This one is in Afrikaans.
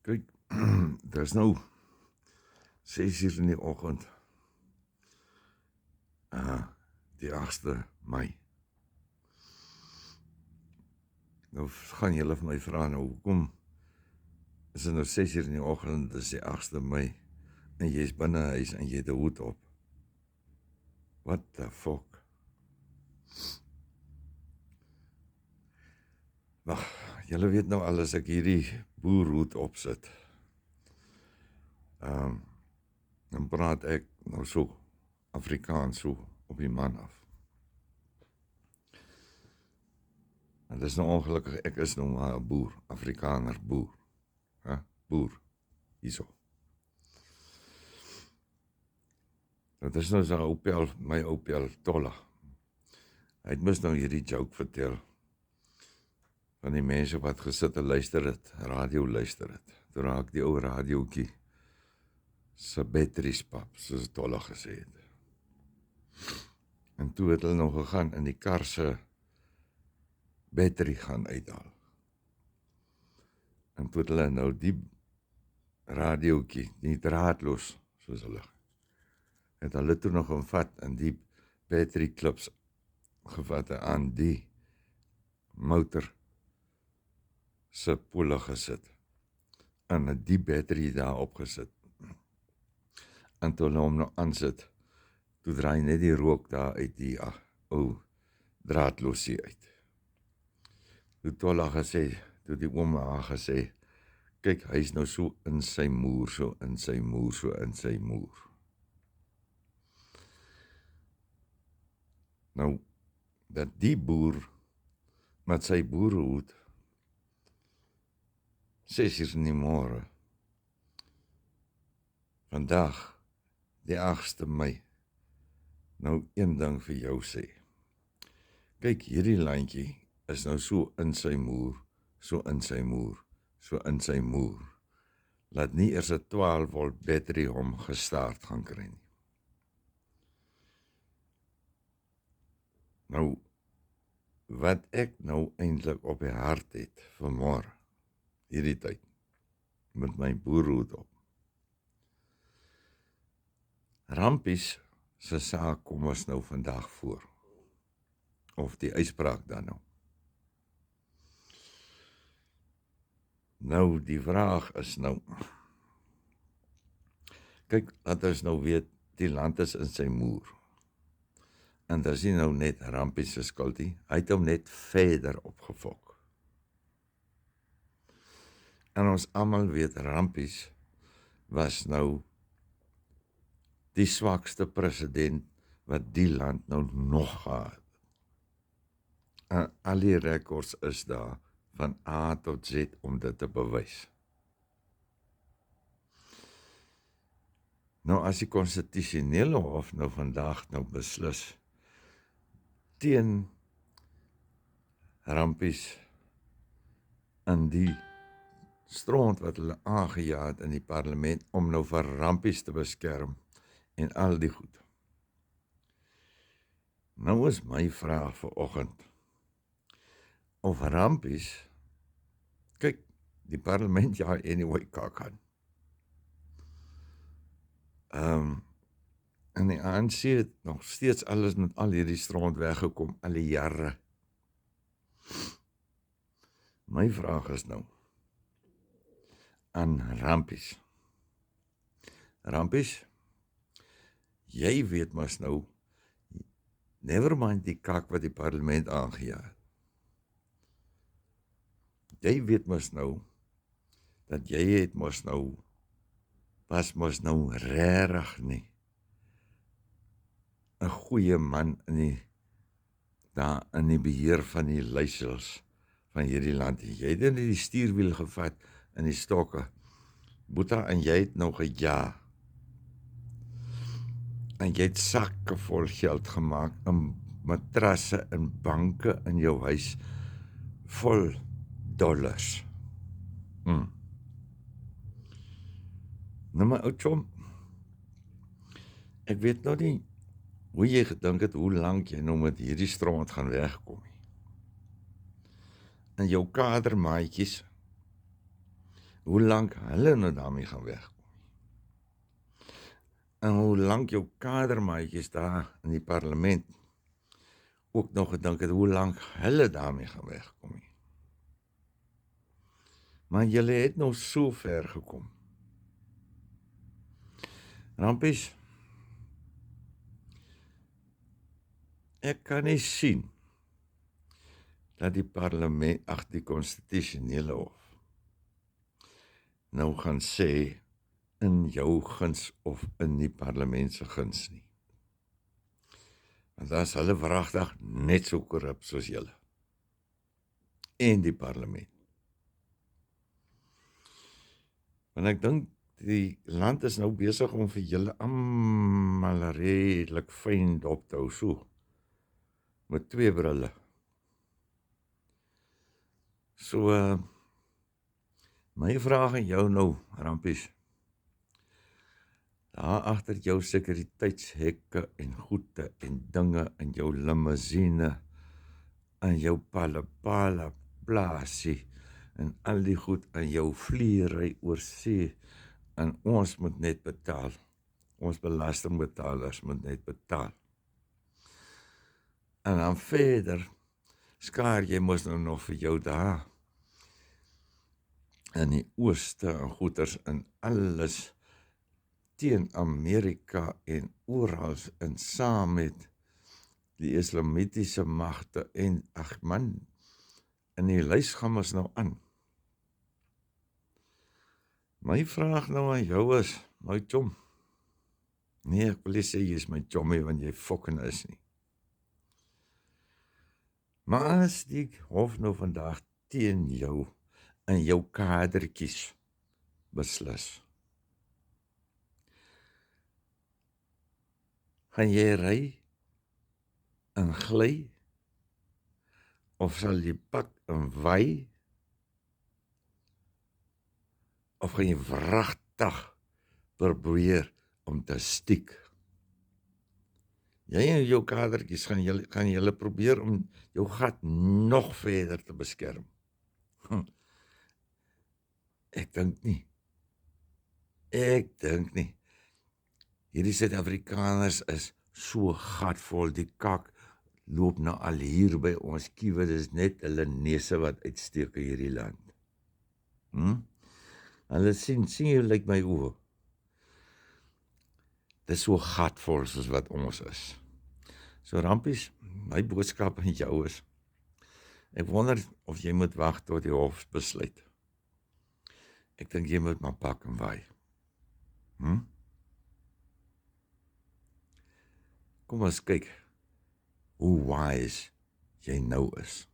Kyk, dis nou 6:00 in die oggend, die 8de Mei. Nou gaan julle vir my vra, nou hoekom is dit nou 6:00 in die oggend, dis die 8de Mei, en jy's binne huis en jy het 'n hoed op. What the fuck? Wag, julle weet nou al as ek hierdie boerhoed opsit, dan praat ek nou so Afrikaans so op die man af. En dis nou ongelukkig, ek is nou maar 'n boer, Afrikaner boer. Boer, hierso. Dat is nou so my oupel Tolla. Hy het mis nou hierdie joke vertel van die mense wat gesit en luister het, radio luister het. Toe raak die ou radiootjie se batteries pap, soos Tolla gesê het. En toe het hulle nog gegaan in die kar se battery gaan uithaal. En toe het hulle nou die radiootjie, nie draadloos, soos hulle, het hulle toe nog omvat en die battery clips gevat aan die motor se pole gesit. En het die battery daar opgesit. En toe hulle hom nou aansit, toe draai net die rook daar uit die ou draadloosie uit. Toe Tolla gesê, toe die ouma gesê, kyk, hy is nou so in sy moer, so in sy moer, so in sy moer. Nou, dat die boer met sy boerehoed 6:00 in die môre, vandag, die 8de Mei, nou een ding vir jou sê. Kyk, hierdie landjie is nou so in sy moer, so in sy moer, so in sy moer, laat nie eers 'n 12 volt battery hom gestart gaan kry nie. Nou, wat ek nou eintlik op die hart het vanmôre, hierdie tyd, met my boerhoed op. Rampies se saak kom ons nou vandag voor, of die uitspraak dan nou. Nou, die vraag is nou, kyk, laat ons nou weet, die land is in sy moer. En dit is nie nou net Rampies se skuld nie, hy het hom net verder opgefok. En ons almal weet, Rampies was nou die swakste president wat die land nou nog gehad. En al die rekords is daar van A tot Z om dit te bewys. Nou as die konstitusionele hof nou vandag nou beslis teen Rampies in die stront wat hulle aangejaag het in die parlement om nou vir Rampies te beskerm en al die goed. Nou is my vraag vanoggend, of Rampies, kyk, die parlement ja anyway kak aan. En die ANC het nog steeds alles met al hierdie stront weggekom, al die jare. My vraag is nou, aan Rampies. Rampies, jy weet mos nou, never mind die kak wat die parlement aangejaag het. Jy weet mos nou, dat jy het mos nou, was mos nou regtig nie 'n goeie man daar in die beheer van die leiersels van hierdie land. Jy het in die stuurwiel gevat in die stokke, Boeta, en jy het nou gejaag. En jy het sakke vol geld gemaak in matrasse en banke in jou huis vol dollars. Nou my ou chom, ek weet nou nie hoe jy gedink het, hoe lank jy nou met hierdie stront gaan wegkom nie. En jou kadermaatjies hoe lank hulle nou daarmee gaan wegkom. En hoe lank jou kadermaatjies daar in die parlement ook nog gedink het, hoe lank hulle daarmee gaan wegkom nie. Maar julle het nou so ver gekom. Rampies, ek kan nie sien dat die parlement, die konstitusionele hof, nou gaan sê in jou guns of in die parlement se guns nie. Want dan is hulle wragtig net so korrup soos julle. En die parlement. Want ek dink die land is nou besig om vir julle almal redelik fyn dop te hou, so, met 2 brille. So, my vraag aan jou nou, Rampies, daar agter jou sekuriteitshekke en goede en dinge in jou limousine, en jou pala plaasie, en al die goed in jou vlieëry oor see, en ons moet net betaal. Ons belastingbetalers moet net betaal. En dan verder, skaar jy mos nou nog vir jou daar, in die ooste en goeders en alles teen Amerika en oral en saam met die islamitiese magte en, ag man, in die lys gaan ons nou aan. My vraag nou aan jou is, my chom, nee, ek wil nie sê jy is my chommie, want jy fucking is nie. Maar as die hof nou vandag teen jou en jou kadertjies beslis, gaan jy ry en gly, of sal jy pak en wy, of gaan jy wragtig probeer om te stiek? Jy en jou kadertjies gaan julle probeer om jou gat nog verder te beskerm. Ek dink nie. Hierdie Suid-Afrikaners is so gatvol, die kak loop nou al hier by ons kiewe, dis net hulle neuse wat uitsteek in hierdie land. Hulle sien jy lyk my oë. Dis so gatvol soos wat ons is. So Rampies, my boodskap aan jou is, ek wonder of jy moet wag tot die hof besluit. Ek dink jy moet maar pak en waai. Kom ons kyk hoe wise jy nou is.